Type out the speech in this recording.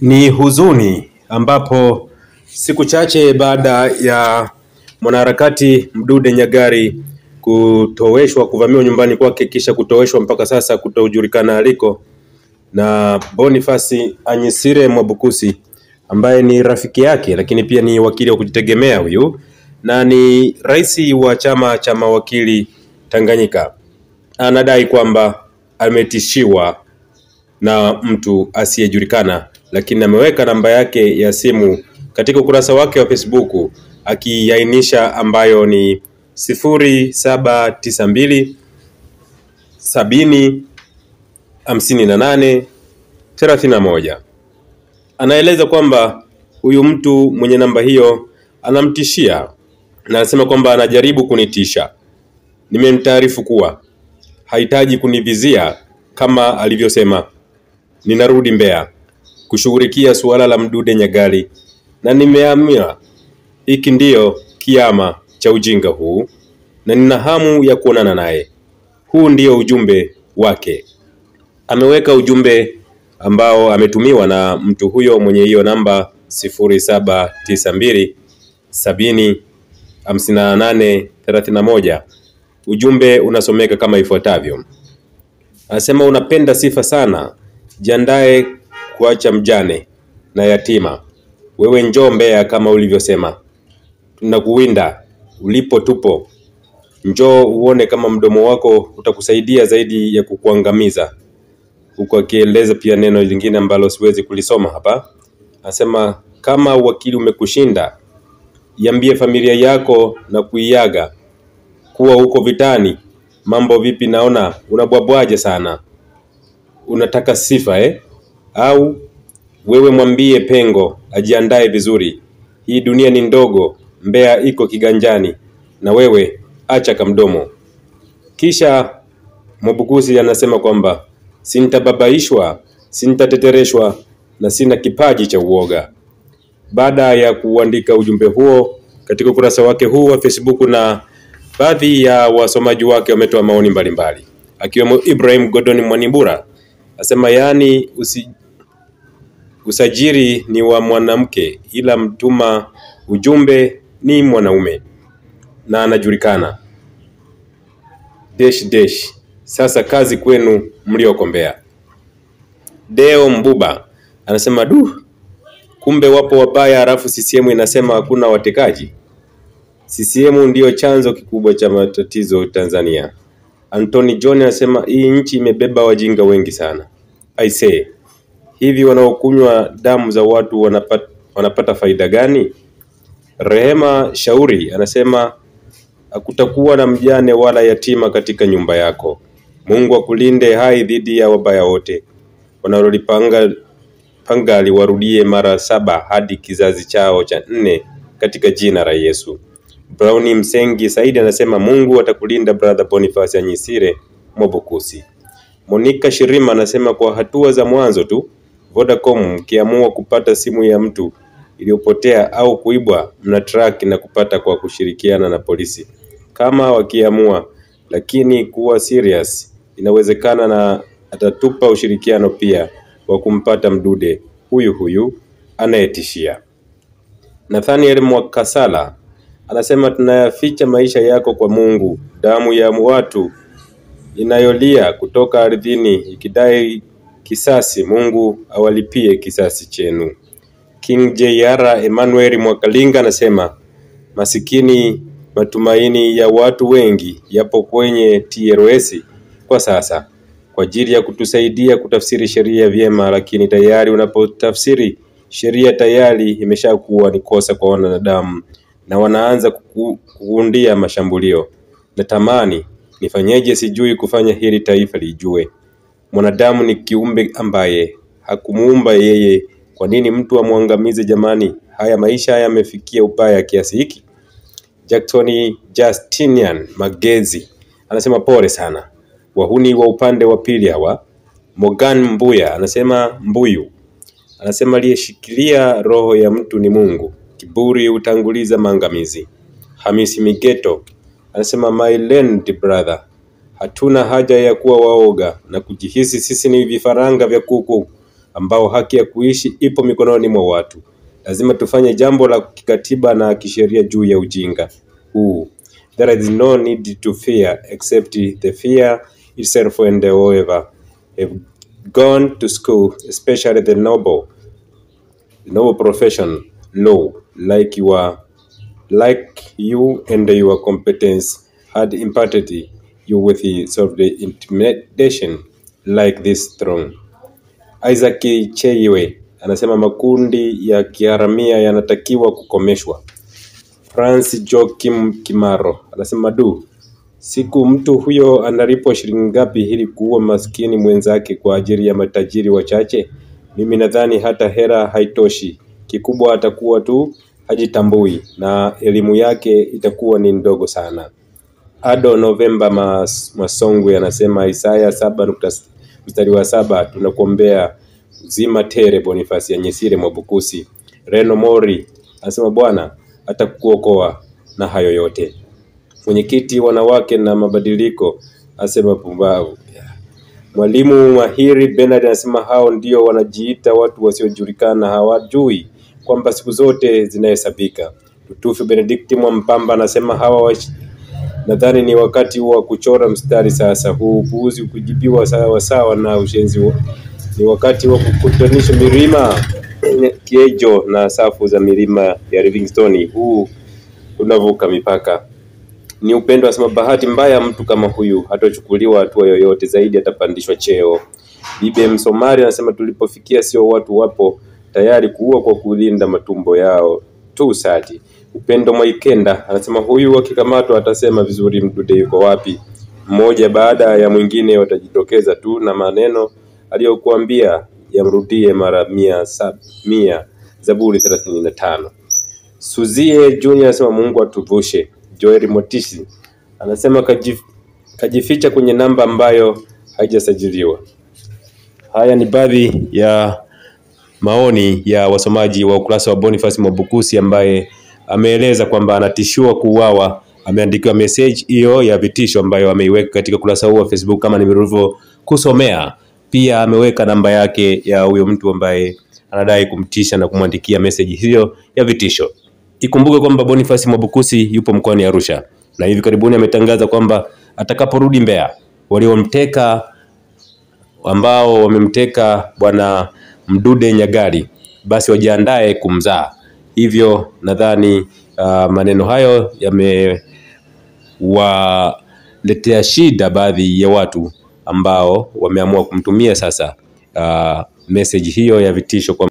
Ni huzuni ambapo siku chache baada ya mwanaharakati Mdude Nyagali kuvamiwa nyumbani kwake kisha kutoweshwa mpaka sasa kutojulikana aliko, na Boniface Anyisire Mwabukusi ambaye ni rafiki yake lakini pia ni wakili wa kujitegemea huyu na ni rais wa chama cha mawakili Tanganyika, anadai kwamba ametishiwa na mtu asiyejulikana, lakini ameweka namba yake ya simu katika ukurasa wake wa Facebook akiainisha ambayo ni 0792 70 58 31. Anaeleza kwamba huyu mtu mwenye namba hiyo anamtishia na anasema kwamba anajaribu kunitisha. Nimemtaarifu kuwa hahitaji kunivizia kama alivyosema. Ninarudi Mbeya kushughulikia suala la Mdude Nyagali na nimeamua hiki ndio kiama cha ujinga huu na nina hamu ya kuonana naye. Huu ndio ujumbe wake. Ameweka ujumbe ambao ametumiwa na mtu huyo mwenye hiyo namba 0792 70 58 31. Ujumbe unasomeka kama ifuatavyo. Anasema, unapenda sifa sana, jiandae kuacha mjane na yatima. Wewe njoo Mbeya kama ulivyosema. Tunakuwinda, ulipo tupo. Njoo uone kama mdomo wako utakusaidia zaidi ya kukuangamiza. Huko akieleza pia neno lingine ambalo siwezi kulisoma hapa. Anasema, kama wakili umekushinda, iambie familia yako na kuiaga kuwa huko vitani. Mambo vipi, naona unabwabwaje sana. Unataka sifa Au wewe mwambie Pengo ajiandae vizuri. Hii dunia ni ndogo, Mbeya iko kiganjani, na wewe acha kamdomo. Kisha Mwabukusi anasema kwamba sintababaishwa, sintatetereshwa na sina kipaji cha uoga. Baada ya kuandika ujumbe huo katika ukurasa wake huu wa Facebook, na baadhi ya wasomaji wake wametoa maoni mbalimbali akiwemo Ibrahim Godoni Mwanibura. Asema yani usajiri ni wa mwanamke ila mtuma ujumbe ni mwanaume na anajulikana. Sasa kazi kwenu mlioko Mbeya. Deo Mbuba anasema kumbe wapo wabaya halafu CCM inasema hakuna watekaji. CCM ndio chanzo kikubwa cha matatizo Tanzania. Anthony John anasema hii nchi imebeba wajinga wengi sana. I say, hivi wanaokunywa damu za watu wanapata faida gani? Rehema Shauri anasema hakutakuwa na mjane wala yatima katika nyumba yako. Mungu akulinde hai dhidi ya wabaya wote. Wanalolipanga warudie mara 7 hadi kizazi chao cha 4 katika jina la Yesu. Browni Msengi Saidi anasema Mungu atakulinda brother Boniface Anyisire Mwabukusi. Monica Shirima anasema kwa hatua za mwanzo tu, Vodacom mkiamua kupata simu ya mtu iliyopotea au kuibwa, mna track na kupata kwa kushirikiana na polisi. Kama wakiamua, lakini kuwa serious, inawezekana na atatupa ushirikiano pia wa kumpata Mdude huyu anayetishia. Nathaniel Mwakasala anasema tunayaficha maisha yako kwa Mungu. Damu ya watu inayolia kutoka ardhini ikidai kisasi, Mungu awalipie kisasi chenu. King JR Emmanuel Mwakalinga anasema masikini, matumaini ya watu wengi yapo kwenye TLS kwa sasa kwa ajili ya kutusaidia kutafsiri sheria vyema, lakini tayari unapotafsiri sheria tayari imeshakuwa ni kosa kwa wanadamu na wanaanza kuundia mashambulio. Natamani nifanyeje, sijui kufanya hili taifa lijue. Mwanadamu ni kiumbe ambaye hakumuumba yeye. Kwa nini mtu amwangamize jamani? Haya maisha yamefikia ubaya kiasi hiki. Jackson Justinian Magezi anasema pole sana. Wahuni wa upande wa pili hawa. Morgan Mbuya anasema anasema aliyeshikilia roho ya mtu ni Mungu. Kiburi utanguliza maangamizi. Hamisi Migeto anasema my land brother, hatuna haja ya kuwa waoga na kujihisi sisi ni vifaranga vya kuku. ambao haki ya kuishi ipo mikononi mwa watu. Lazima tufanye jambo la kikatiba na kisheria juu ya ujinga huu. There is no need to fear except the fear itself, and whoever have gone to school, especially the noble profession law, like you and your competence had imparted you with the intimidation like this throne. Isaac Cheiwe anasema makundi ya kiharamia yanatakiwa kukomeshwa. Francis Joakim Kimaro anasema siku mtu huyo analipwa shilingi ngapi ili kuua maskini mwenzake kwa ajili ya matajiri wachache? Mimi nadhani hata hera haitoshi. Kikubwa atakuwa tu hajitambui na elimu yake itakuwa ni ndogo sana. Ado Novemba Masongwe anasema Isaya 7:7 tunakuombea uzima tere Bonifasi ya Nyesire Mwabukusi. Reno Mori anasema Bwana atakuokoa na hayo yote. Mwenyekiti wanawake na mabadiliko asema pumbavu. Mwalimu mahiri Bernard anasema hao ndio wanajiita watu wasiojulikana, hawajui kwamba siku zote zinahesabika. Tutufi Benedict Mwampamba anasema nadhani ni wakati wa kuchora mstari sasa. Huu upuuzi kujibiwa sawa na ushenzi. Ni wakati wa kukutanisha milima Kiejo na safu za milima ya Livingstone. Huu unavuka mipaka. Ni upendo asema bahati mbaya mtu kama huyu hatochukuliwa hatua yoyote, zaidi atapandishwa cheo. BBM Somali anasema tulipofikia sio watu wapo tayari kuua kwa kulinda matumbo yao tu sati. Upendo Mwaikenda anasema huyu akikamatwa atasema vizuri Mdude yuko wapi. Mmoja baada ya mwingine watajitokeza tu na maneno aliyokuambia yamrudie mara 100. Zaburi 35. Suzie Junior anasema Mungu atuvushe. Joel Motishi anasema kajificha kwenye namba ambayo haijasajiliwa. Haya ni baadhi ya maoni ya wasomaji wa ukurasa wa Boniface Mwabukusi ambaye ameeleza kwamba anatishiwa kuuawa. Ameandikiwa message hiyo ya vitisho ambayo ameiweka katika ukurasa huu wa Facebook kama nimerudho kusomea. Pia ameweka namba yake ya huyo mtu ambaye anadai kumtisha na kumwandikia message hiyo ya vitisho. Ikumbuke kwamba Boniface Mwabukusi yupo mkoani Arusha na hivi karibuni ametangaza kwamba atakaporudi Mbeya, waliomteka ambao wamemteka bwana Mdude Nyagali basi wajiandae kumzaa. Hivyo nadhani maneno hayo yamewaletea shida baadhi ya watu ambao wameamua kumtumia sasa message hiyo ya vitisho kwa